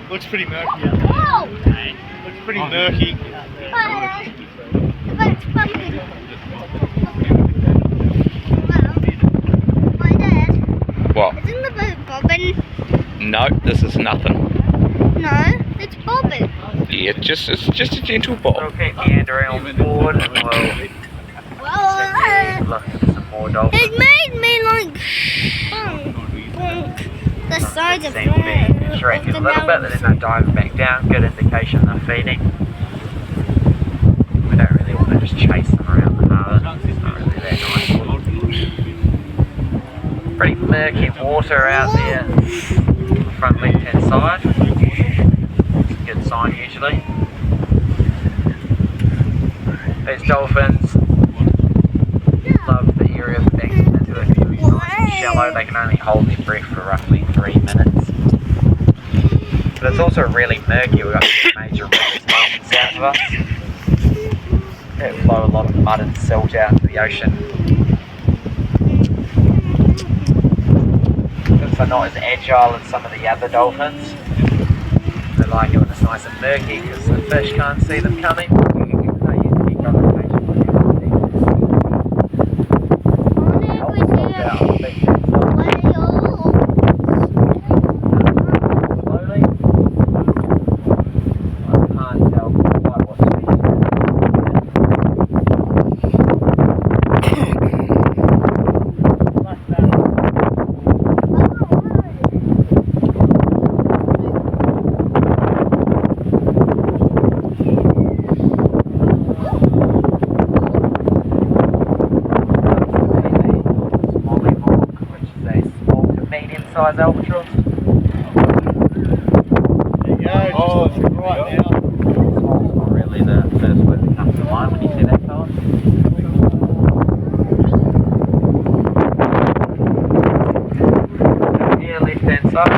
Looks pretty murky out there. Hey. Looks pretty murky. But it's bumping. What? Isn't the boat bobbing? No, this is nothing. No, it's bobbing. Yeah, it's just a gentle bob. We'll keep Andrew on board and we'll look at some more dolphins. It made me like the sides of Seem to be shrinking a little bit, then they dive back down, good indication they're feeding. We don't really want to just chase them around the harbour, it's not really that nice. Pretty murky water out there on the front left hand side. It's a good sign usually. These dolphins love the area of the banks into it. Nice and shallow, they can only hold their breath for roughly 3 minutes. But it's also really murky. We've got some major rivers south of us that flow a lot of mud and silt out into the ocean. They're not as agile as some of the other dolphins. They like it when it's nice and murky because the fish can't see them coming. Size albatross. There you go. Oh, it's right now. Small's not really the first word that comes to mind when you see that colour. Here, left hand side.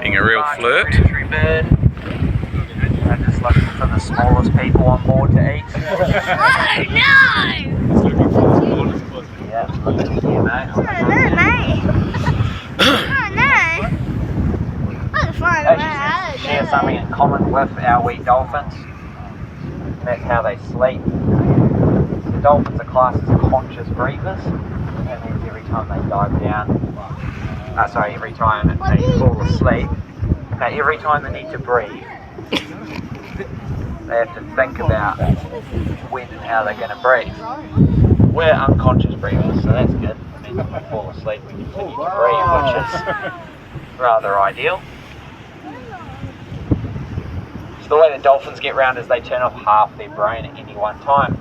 Being a real flirt. Bird. I'm just looking for the smallest people on board to eat. Oh no! Yeah, look at you, mate. Oh no, mate. Oh no. I'm flying Actually, share something in common with our wee dolphins. And that's how they sleep. So dolphins are classed as conscious breathers. That means every time they dive down, every time they fall asleep, every time they need to breathe, they have to think about when and how they're going to breathe. We're unconscious breathers, so that's good. I mean, if we fall asleep, we continue to breathe, which is rather ideal. So the way the dolphins get round is they turn off half their brain at any one time.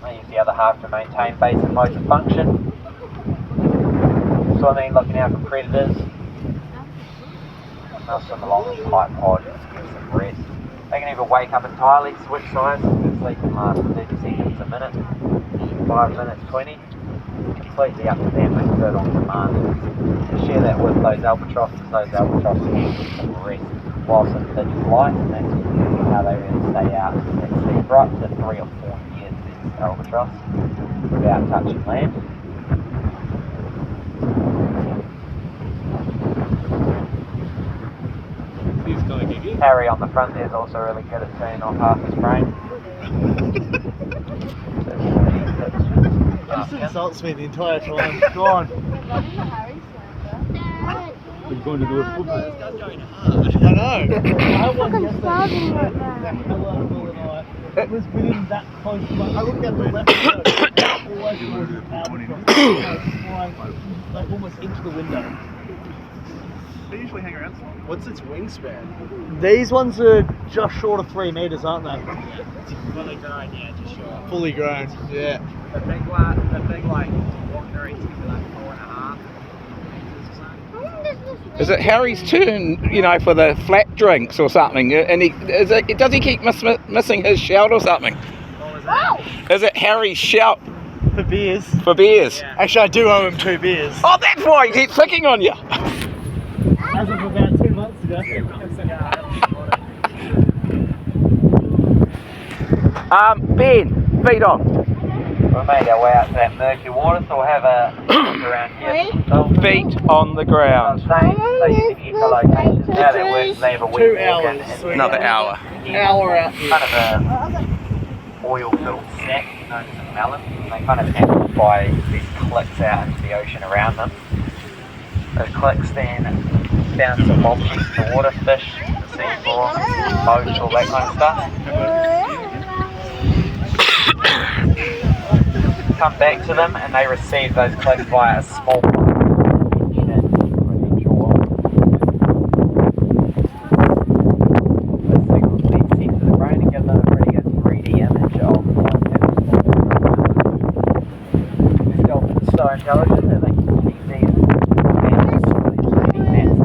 They use the other half to maintain basic motor function. Swimming, looking out for predators. They'll swim along the tight pod, give some rest. They can either wake up entirely, switch sides, and sleep can last 30 seconds a minute. 5 minutes, 20. Completely up to them, they do it on demand. To share that with those albatrosses need some rest whilst in mid-flight, and that's how they really stay out at sea for up to 3 or 4 years, these albatross, without touching land. Harry on the front there is also really good at turning off half his brain. Just insults me the entire time. Go on. We're going to do a football. This guy's going hard. I know. I fucking starving right now. It was within that close. I looked at the left side. Always towards the like almost into the window. They usually hang around. What's its wingspan? These ones are just short of 3 meters, aren't they? Fully grown, yeah, just short. Fully grown, yeah. The big like wandering to like 4.5 meters or something. Is it Harry's turn, you know, for the flat drinks or something? And does he keep missing his shout or something? What was that? Is it Harry's shout For beers. for beers? Yeah. Actually, I do owe him 2 beers. Oh, that's why he keeps picking on you. As of about 2 months ago. Ben, feed on. We made our way out to that murky water, so we'll have a look around here. Dolphins. Feet on the ground. Same, so you can echolocation. How that works, they have a wee 2 walk in hours. and Another hour. Hour out here. kind of a oil-filled sack known as a melon. And they kind of amplify these clicks out into the ocean around them. Those clicks then bounce off objects in the water, fish, the seafloor, boats, all that kind of stuff. Come back to them and they receive those clicks via a small unit on the jaw. The signals then sent to the brain and give them a pretty good 3D image of what these dolphins are so intelligent that they can keep these maps, these 3D maps.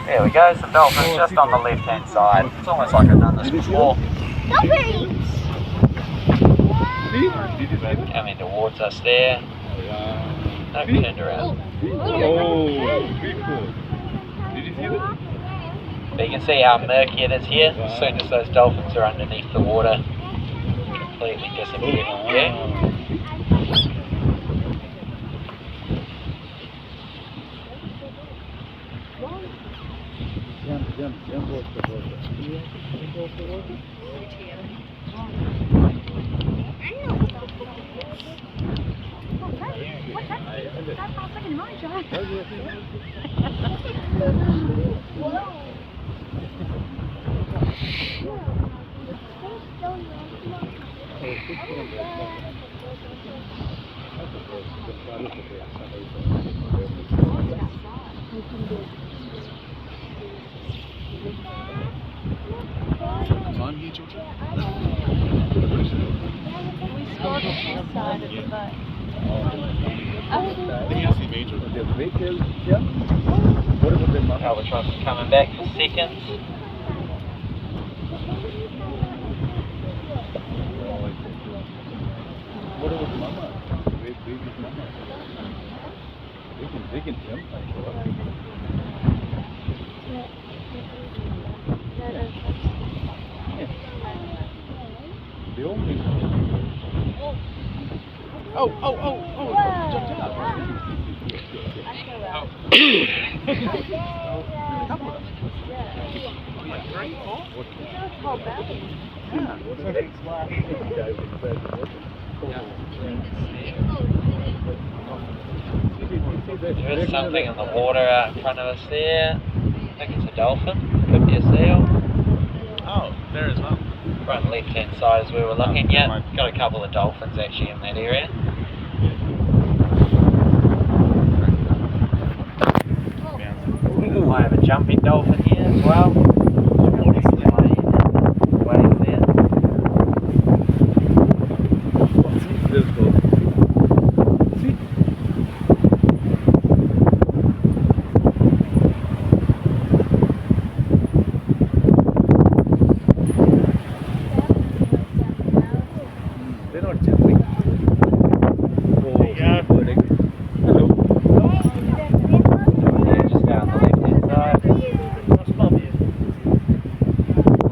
There we go, some dolphins just on the left hand side. It's almost like I've done this before. Coming towards us there. No, turned around. Oh, beautiful. Did you see that? But you can see how murky it is here. As soon as those dolphins are underneath the water, completely disappear from view. Time here, Georgia? Albatross is coming back for seconds. What about mama? Where's baby's mama? They can jump. They all make Oh, jumped out. There is something in the water out in front of us there. I think it's a dolphin. Could be a seal. Oh, there as well. Front left hand side as we were looking. Yeah, got a couple of dolphins actually in that area. jumping dolphin here as well. Waves there. They're not jumping. Yeah, just down the left hand side.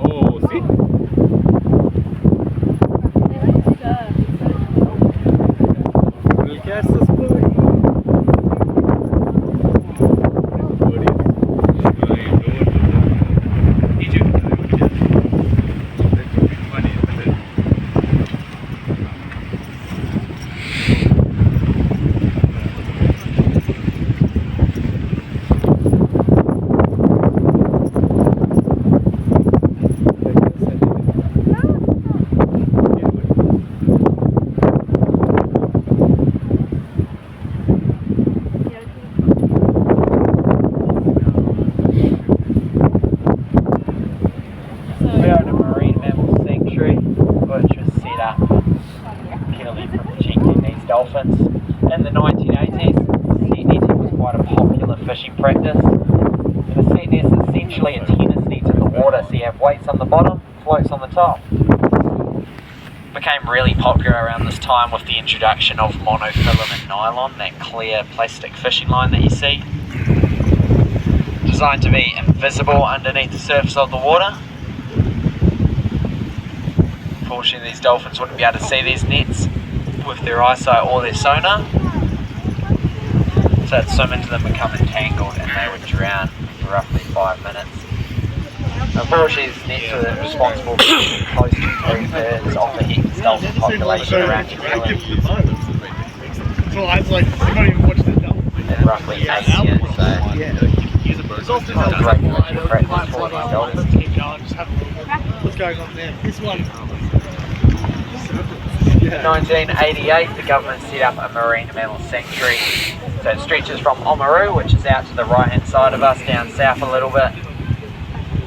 Oh, see? Little cats are spoiling. We're at a marine mammal sanctuary, which was set up purely for protecting these dolphins. In the 1980s, sea netting was quite a popular fishing practice. And a sea net is essentially a tennis net in the water, so you have weights on the bottom, floats on the top. Became really popular around this time with the introduction of monofilament nylon, that clear plastic fishing line that you see. Designed to be invisible underneath the surface of the water. Unfortunately, these dolphins wouldn't be able to see these nets with their eyesight or their sonar, so they'd swim into them, become entangled, and they would drown for roughly 5 minutes. Unfortunately, these nets are responsible for close to 2/3 of the Hex dolphin population around New Zealand So I was like, I'm not even watching the dolphin. in roughly 8 years, so It's also it's not a great fishing practice for these dolphins. Keep going, just have a look. What's going on there? This one. In 1988, the government set up a marine mammal sanctuary. So it stretches from Oamaru, which is out to the right hand side of us, down south a little bit,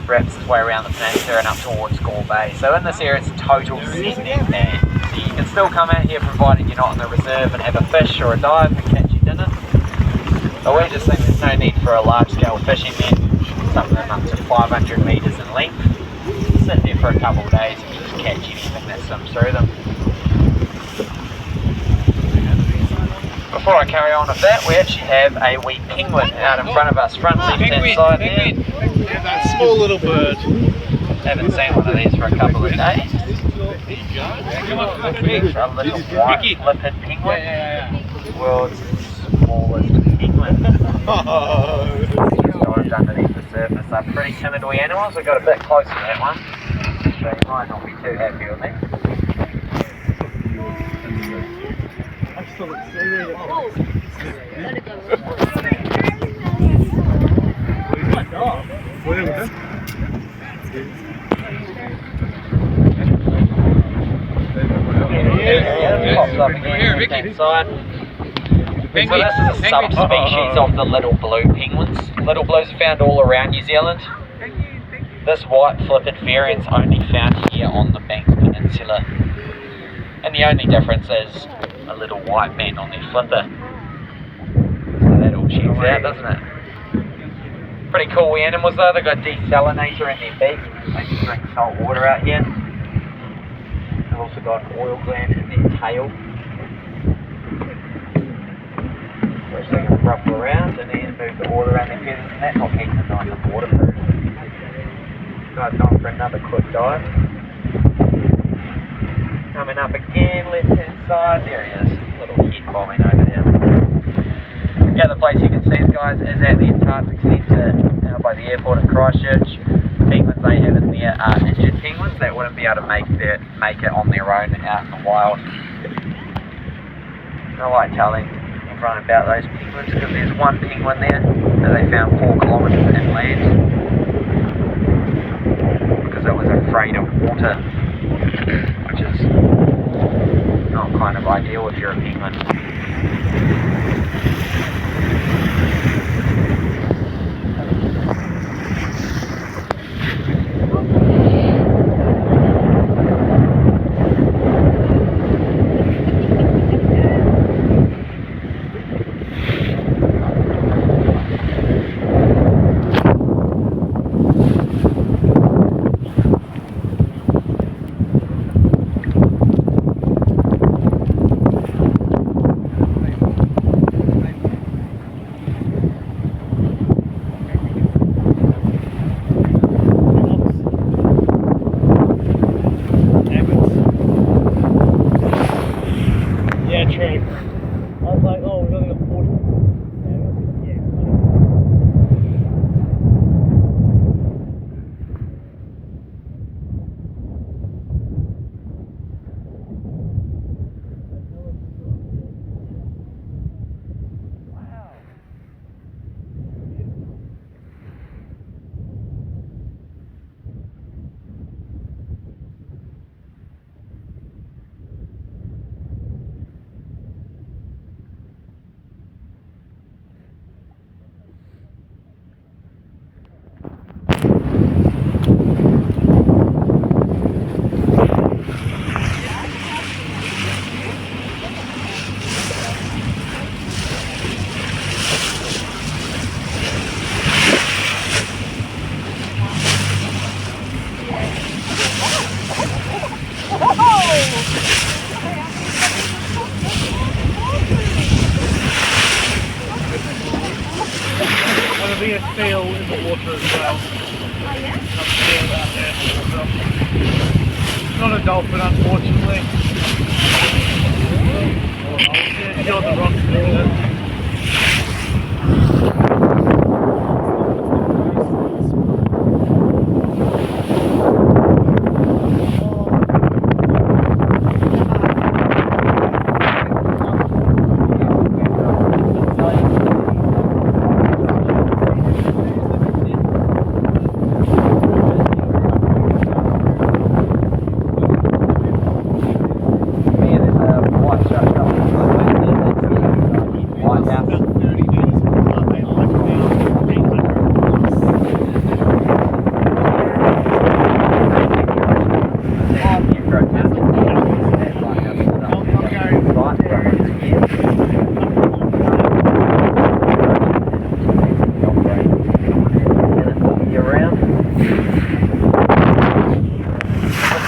wraps its way around the peninsula and up towards Gore Bay. So in this area it's a total set net ban. So you can still come out here provided you're not in the reserve and have a fish or a dive and catch your dinner. But we just think there's no need for a large scale fishing net, some of them up to 500 metres in length. Sit there for a couple of days and you just catch anything that swims through them. Before I carry on with that, we actually have a wee penguin out in front of us, front left hand side there. Yeah, that small little bird. Haven't seen one of these for a couple of days. A little white lipped penguin. World's smallest penguin. Storage underneath the surface. They're pretty timid wee animals. We got a bit closer to that one, so you might not be too happy with me. Pops up again, left-hand side. So this is a subspecies of the little blue penguins. Little blues are found all around New Zealand. This white flipped variant's only found here on the Banks Peninsula. And the only difference is a little white band on their flipper. So that all checks out, doesn't it? Pretty cool wee animals though. They've got desalinator in their beak. They can drink salt water out here. They've also got an oil gland in their tail, which they can ruffle around and then move the water around their feathers, and that will keep them nice and waterproof. Guys, going for another quick dive. Coming up again, left hand side, there he is, little head bobbing over there. The other place you can see these guys is at the Antarctic Centre out by the airport in Christchurch. The penguins they have in there are injured penguins that wouldn't be able to make it on their own out in the wild. I like telling everyone about those penguins because there's one penguin there that they found 4 kilometres inland because it was afraid of water, which is not kind of ideal if you're a penguin. be a seal in the water as well. Oh, yeah? Have a seal out there. So, not a dolphin, unfortunately. Yeah, you're the rock there.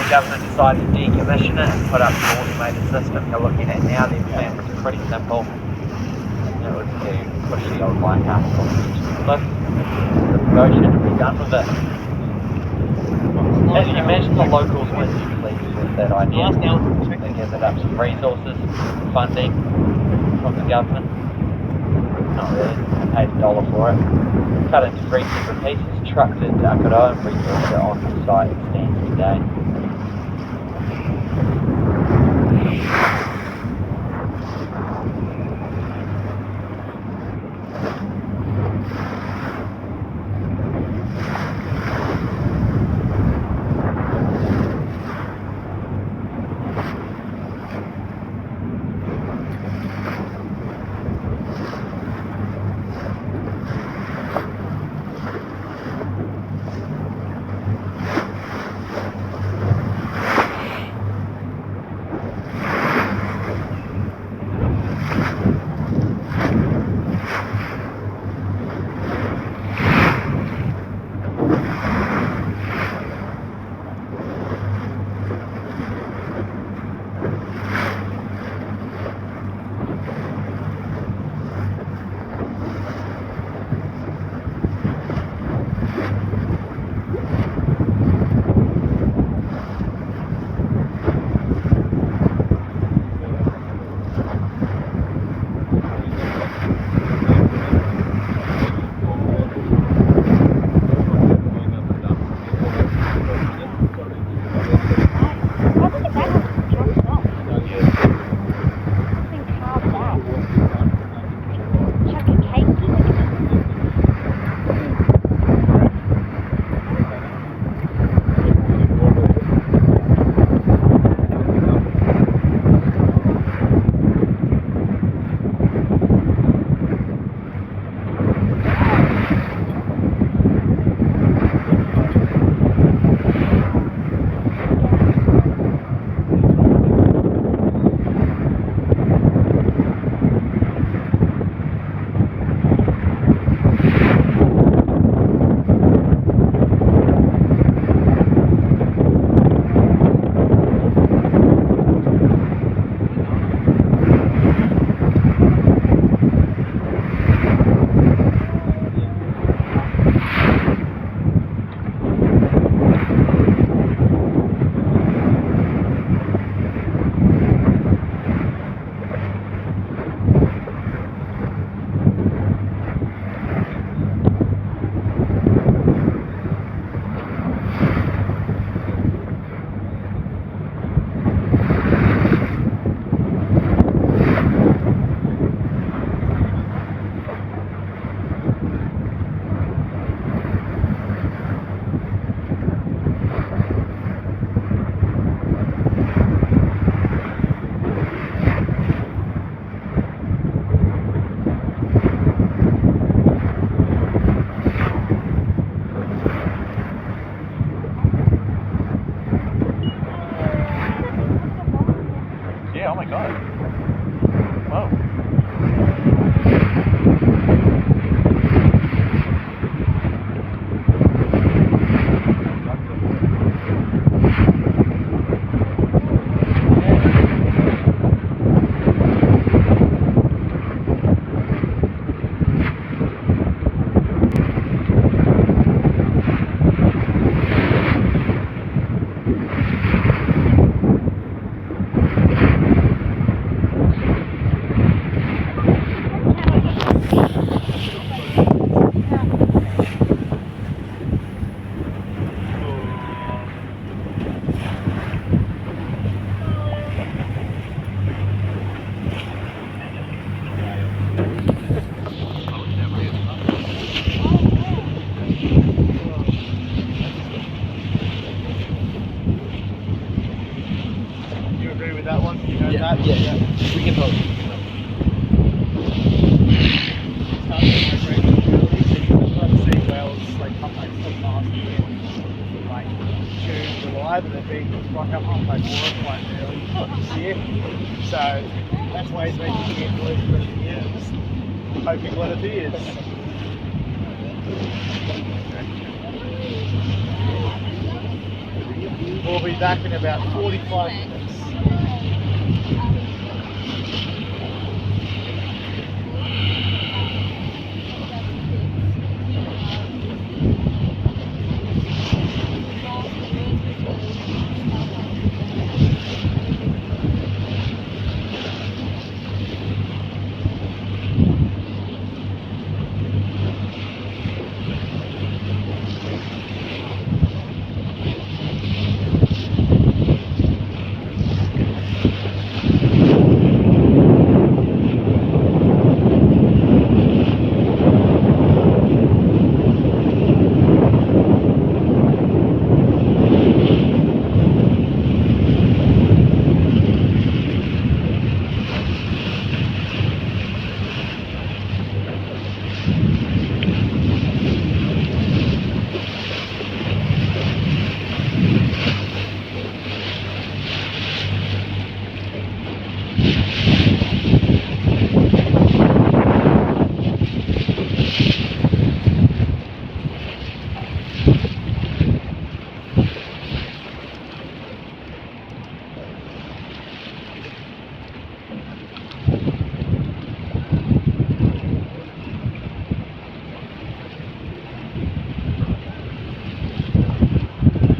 Government decided to decommission it and put up an automated system you're looking at now. Their plan was pretty simple. It was to push the old lighthouse off the edge of the cliff, the ocean, and be done with it. As you can imagine, the locals weren't too pleased with that idea. They gathered up some resources, funding from the government. Not really, they paid $1 for it. Cut into 3 separate pieces, trucked it to Akaro and rebuilt it on the site it stands today. big, like I'm on my quite early this year. So that's why he's making the influence for the years. Hoping what it is. We'll be back in about 45 minutes.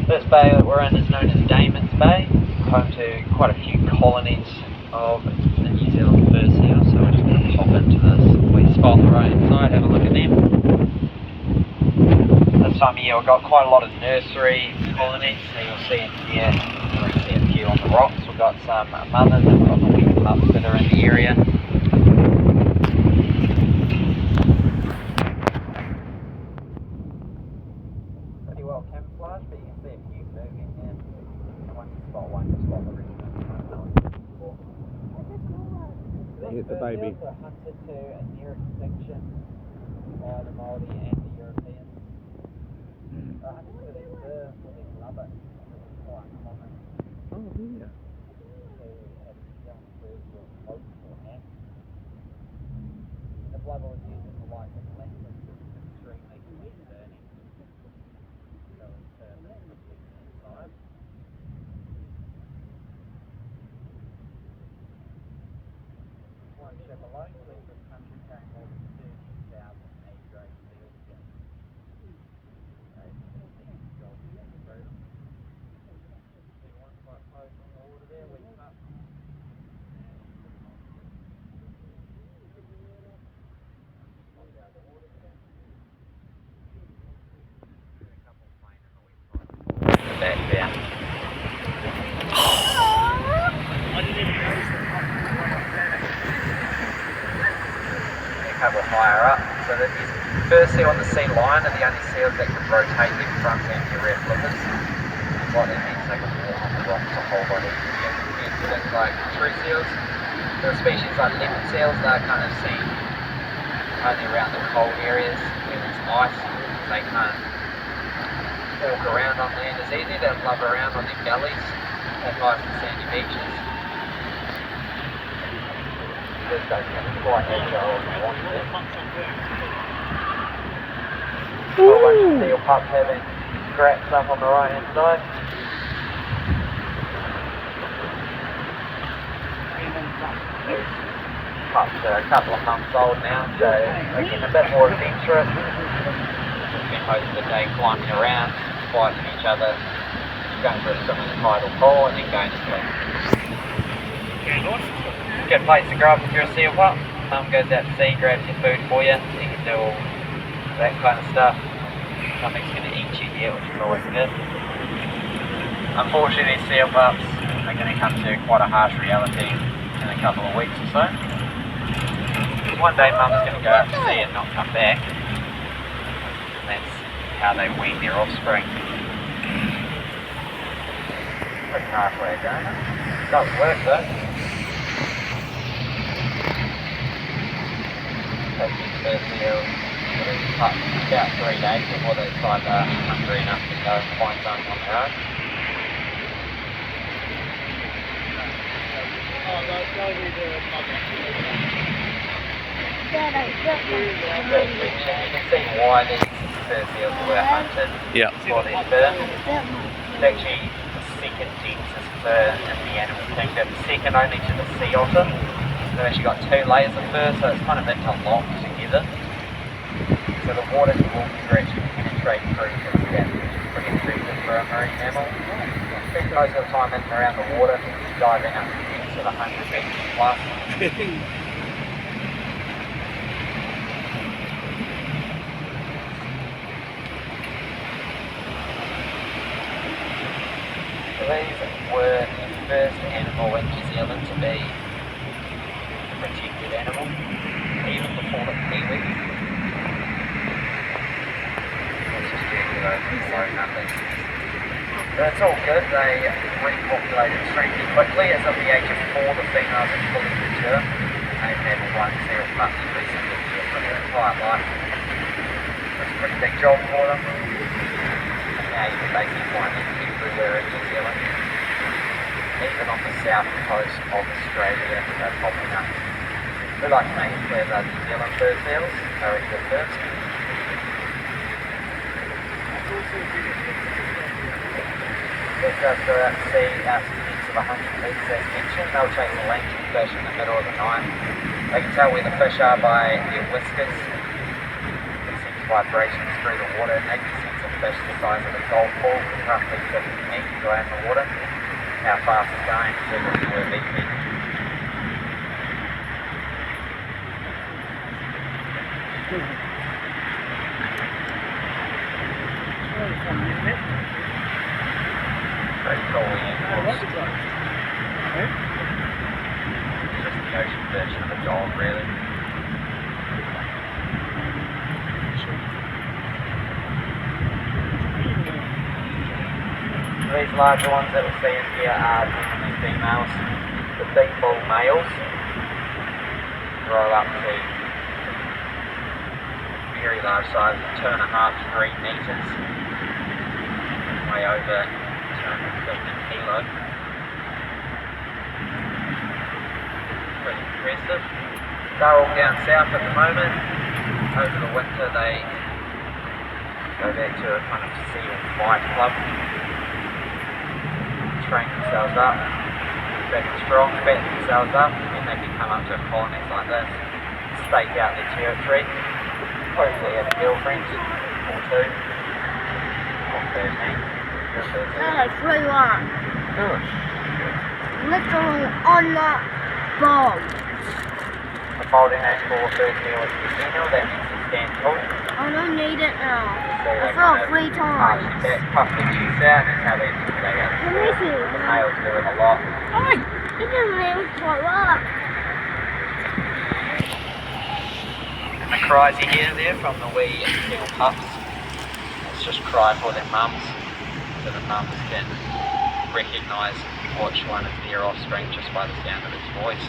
This bay that we're in is known as Damon's Bay, home to quite a few colonies of the New Zealand fur seal, so we're just going to pop into this wee spot on the right hand side, have a look at them. This time of year we've got quite a lot of nursery colonies, so you'll see in here, you'll see a few on the rocks. We've got some mothers and we've got the wee pups that are in the area. Pretty well camouflaged, but you can see a few moving here. And once you spot one, you spot the rest of them. Here's the baby. These are hunted to a near extinction by the Māori and the Europeans. They're hunted for their fur, for their blubber. It's quite common Oh, yeah. to have young furs with oats or hams. The blubber was used as a light of length, which is extremely quick burning. So it's completely inside. One ship alone leaves this country carrying more than 30,000 A-grade seal skins. One quite close on the water there, we cut. Back there. A couple higher up, so that these fur seal on the sea lion are the only seals that can rotate their front and their rear flippers. What that means, they can walk on the rocks a whole lot easier compared to things like true seals. There are species like leopard seals that are kind of seen only around the cold areas where there's ice. They can't walk around on land as easy, they flub around on their bellies at nice and sandy beaches. Just don't get quite agile as they want to. A whole bunch of seal pups having scraps up on the right hand side. These pups are a couple of months old now, so they're getting a bit more adventurous. Spend most of the day climbing around, fighting each other, going for a swim in the tidal pool and then going to sleep. Good place to grow up if you're a seal pup. Mum goes out to sea, grabs your food for you, you can do all that kind of stuff. Nothing's going to eat you here, which is always good. Unfortunately, these seal pups are going to come to quite a harsh reality in a couple of weeks or so. One day Mum's going to go out to sea and not come back. That's how they wean their offspring. Pretty halfway going. It does work though. Takes the first seal about 3 days before they decide they're hungry enough to go and find something on their own. Dad, I got First section, you can see why these fur seals were hunted Yeah. for their fur. my. It's actually the second densest fur in the animal kingdom, second only to the sea otter. They've actually got 2 layers of fur, so it's kind of interlocked together. So the water will actually penetrate through to that, which is pretty impressive for a marine mammal. Spend most of the time in and around the water, diving up to depths of 100 meters plus. So these were the first animal in New Zealand to be a protected animal, even before the kiwi. Let's just do those low numbers. But it's all good, they repopulate extremely quickly. As of the age of 4, the females are fully mature. They've had one seal pup recently for their entire life. That's a pretty big job for them. And now you can basically find them everywhere in New Zealand. Even on the south coast of Australia, they're popping up. We like to make it clear that New Zealand fur seals are in good first. This does go out to sea out to depths of 100 metres as mentioned. They'll chase a lanky fish in the middle of the night. They can tell where the fish are by their whiskers. They sense vibrations through the water, and they can sense a fish the size of a golf ball, roughly 50 metres away in the water. How fast it's going, we're beating. Pretty cool animals. Just the ocean version of a dog, really. These larger ones that we see in here are definitely females. The big bull males grow up to very large size, 2.5 to 3 metres, way over 250 kilos. Pretty impressive. They're all down south at the moment. Over the winter they go back to a kind of seal fight club. Train themselves up, big and strong, fatten themselves up, and then they can come up to colonies like this, stake out their territory, hopefully have a girlfriend, or 2, or 13. Dad, I really want. Oh. Literally on that ball. The folding that 4 third seal is the female, that means it stands tall. I don't need it now. So I they fell kind of 3 arch times. their back, puff their cheeks out, and that's how they out. Let me see. The males do it a lot. It doesn't even quite work. And the cries you hear there from the wee little pups, it's just cry for their mums, so the mums can recognise which one is their offspring just by the sound of its voice.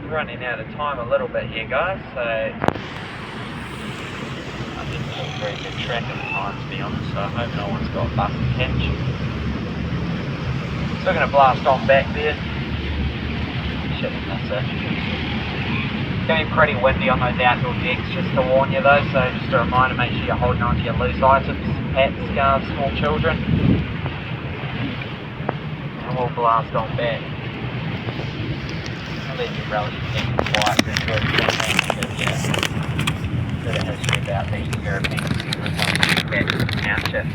Running out of time a little bit here, guys, so I didn't keep a very good track of the time, to be honest, so I hope no one's got a bus to catch. So we're going to blast on back there. Shouldn't miss it. It's going to be pretty windy on those outdoor decks, just to warn you though, so just a reminder, make sure you're holding on to your loose items, hats, scarves, small children. And we'll blast on back. Leave you relatively quiet to enjoy the content, yeah, bit of history about the Europeans who were coming back to the township.